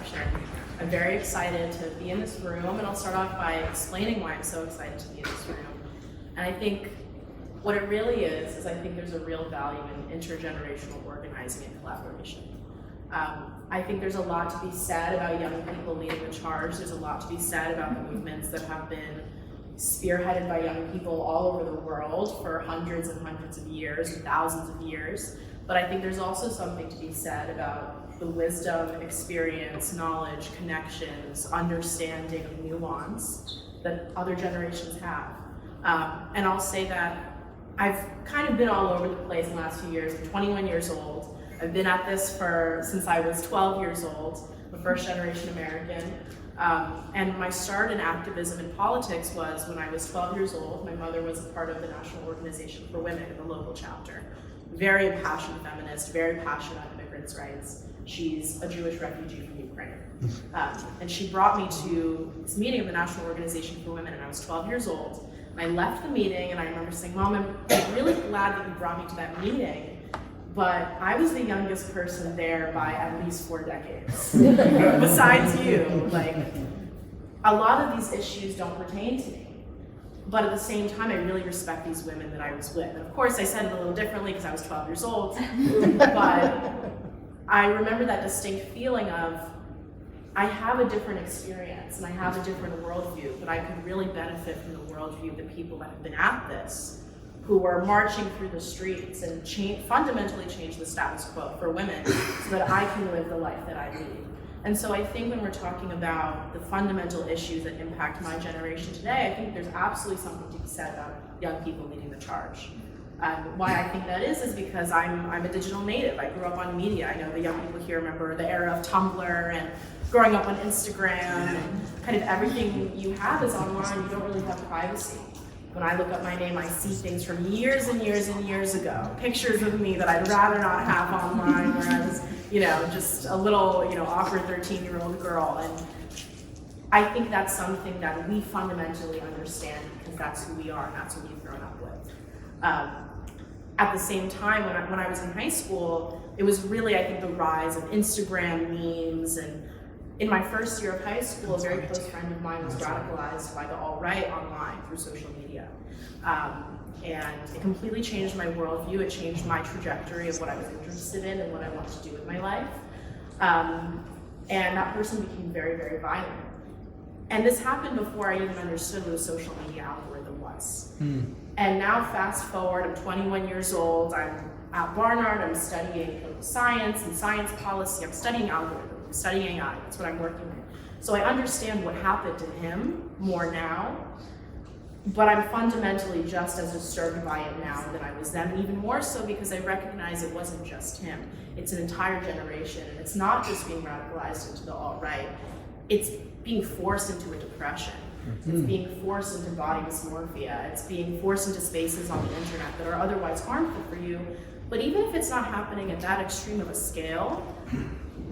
introduction. I'm very excited to be in this room, and I'll start off by explaining why I'm so excited to be in this room. And I think what it really is I think there's a real value in intergenerational organizing and collaboration. I think there's a lot to be said about young people leading the charge. There's a lot to be said about the movements that have been spearheaded by young people all over the world for hundreds and hundreds of years and thousands of years. But I think there's also something to be said about the wisdom, experience, knowledge, connections, understanding of nuance that other generations have. And I'll say that I've kind of been all over the place in the last few years. I'm 21 years old. I've been at this since I was 12 years old. I'm a first generation American. And my start in activism in politics was when I was 12 years old. My mother was a part of the National Organization for Women in the local chapter. Very passionate feminist, very passionate on immigrants' rights. She's a Jewish refugee from Ukraine. And she brought me to this meeting of the National Organization for Women, and I was 12 years old. And I left the meeting, and I remember saying, Mom, I'm really glad that you brought me to that meeting, but I was the youngest person there by at least 4 decades. Besides you, like, a lot of these issues don't pertain to me. But at the same time, I really respect these women that I was with. And of course, I said it a little differently because I was 12 years old. But I remember that distinct feeling of, I have a different experience and I have a different worldview, but I could really benefit from the worldview of the people that have been at this, who are marching through the streets and fundamentally change the status quo for women so that I can live the life that I lead. And so I think when we're talking about the fundamental issues that impact my generation today, I think there's absolutely something to be said about young people leading the charge. Why I think that is because I'm a digital native. I grew up on media. I know the young people here remember the era of Tumblr and growing up on Instagram, and kind of everything you have is online. You don't really have privacy. When I look up my name, I see things from years and years and years ago, pictures of me that I'd rather not have online, where I was, just a little, awkward 13-year-old girl. And I think that's something that we fundamentally understand because that's who we are and that's what we've grown up with. At the same time, when I was in high school, it was really, I think, the rise of Instagram memes. And in my first year of high school, a very close friend of mine was radicalized by the alt-right online through social media. And it completely changed my worldview. It changed my trajectory of what I was interested in and what I wanted to do with my life. And that person became very, very violent. And this happened before I even understood what a social media algorithm was. And now fast forward, I'm 21 years old, I'm at Barnard, I'm studying political science and science policy, I'm studying algorithms, I'm studying AI, that's what I'm working with. So I understand what happened to him more now, but I'm fundamentally just as disturbed by it now than I was then, even more so because I recognize it wasn't just him. It's an entire generation, and it's not just being radicalized into the alt-right, it's being forced into a depression. It's being forced into body dysmorphia. It's being forced into spaces on the internet that are otherwise harmful for you. But even if it's not happening at that extreme of a scale,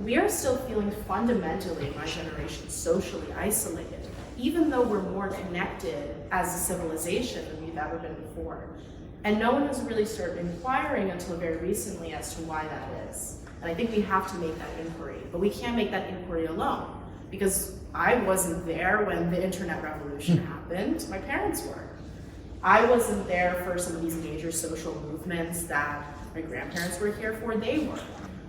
we are still feeling fundamentally, in my generation, socially isolated, even though we're more connected as a civilization than we've ever been before. And no one has really started inquiring until very recently as to why that is. And I think we have to make that inquiry, but we can't make that inquiry alone, because I wasn't there when the internet revolution happened. My parents were. I wasn't there for some of these major social movements that my grandparents were here for. They were.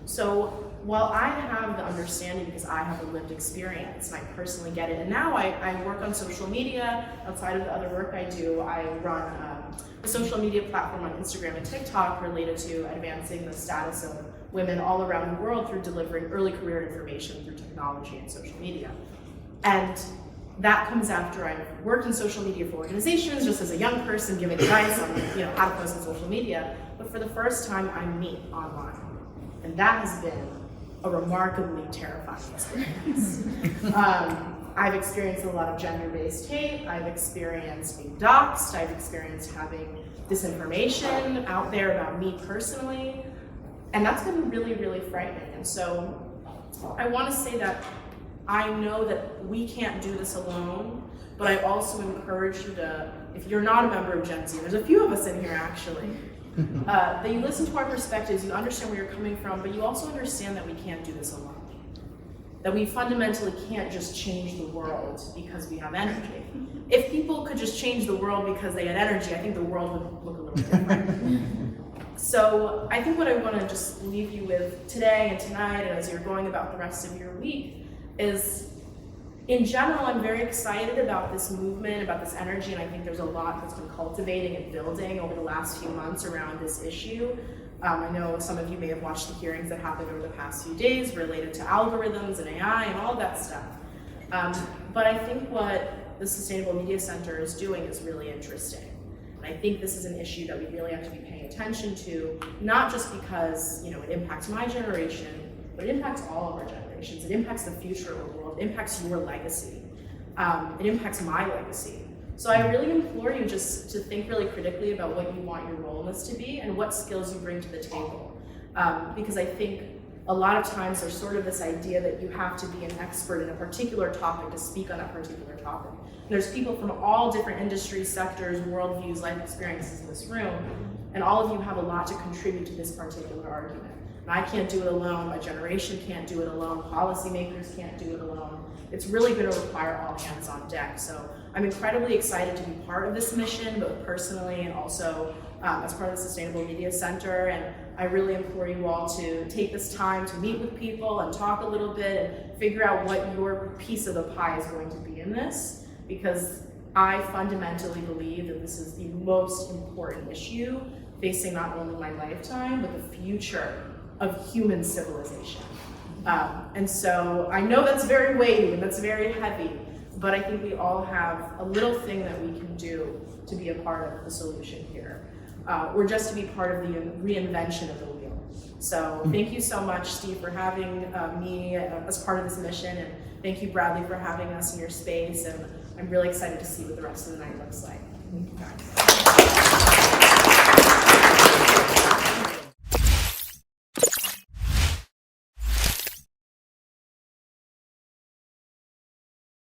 So while I have the understanding because I have a lived experience and I personally get it, and now I work on social media. Outside of the other work I do, I run a social media platform on Instagram and TikTok related to advancing the status of women all around the world through delivering early career information through technology and social media. And that comes after I've worked in social media for organizations, just as a young person giving advice on how to post on social media. But for the first time, I'm me online. And that has been a remarkably terrifying experience. I've experienced a lot of gender-based hate. I've experienced being doxxed. I've experienced having disinformation out there about me personally. And that's been really, really frightening. And so I want to say that I know that we can't do this alone, but I also encourage you to, if you're not a member of Gen Z, there's a few of us in here actually, that you listen to our perspectives, you understand where you're coming from, but you also understand that we can't do this alone. that we fundamentally can't just change the world because we have energy. If people could just change the world because they had energy, I think the world would look a little different. So I think what I want to just leave you with today and tonight, and as you're going about the rest of your week, is in general, I'm very excited about this movement, about this energy, and I think there's a lot that's been cultivating and building over the last few months around this issue. I know some of you may have watched the hearings that happened over the past few days related to algorithms and AI and all that stuff. But I think what the Sustainable Media Center is doing is really interesting. And I think this is an issue that we really have to be paying attention to, not just because it impacts my generation, but it impacts all of our generations. It impacts the future of the world. It impacts your legacy. It impacts my legacy. So I really implore you just to think really critically about what you want your role in this to be and what skills you bring to the table. Because I think a lot of times there's sort of this idea that you have to be an expert in a particular topic to speak on that particular topic. And there's people from all different industries, sectors, worldviews, life experiences in this room, and all of you have a lot to contribute to this particular argument. And I can't do it alone, my generation can't do it alone, policymakers can't do it alone. It's really going to require all hands on deck. So I'm incredibly excited to be part of this mission, both personally and also as part of the Sustainable Media Center. And I really implore you all to take this time to meet with people and talk a little bit and figure out what your piece of the pie is going to be in this, because I fundamentally believe that this is the most important issue facing not only my lifetime, but the future of human civilization. And so I know that's very weighty and that's very heavy, but I think we all have a little thing that we can do to be a part of the solution here, or just to be part of the reinvention of the wheel. So thank you so much, Steve, for having me as part of this mission, and thank you, Bradley, for having us in your space, and I'm really excited to see what the rest of the night looks like. Thank you, guys.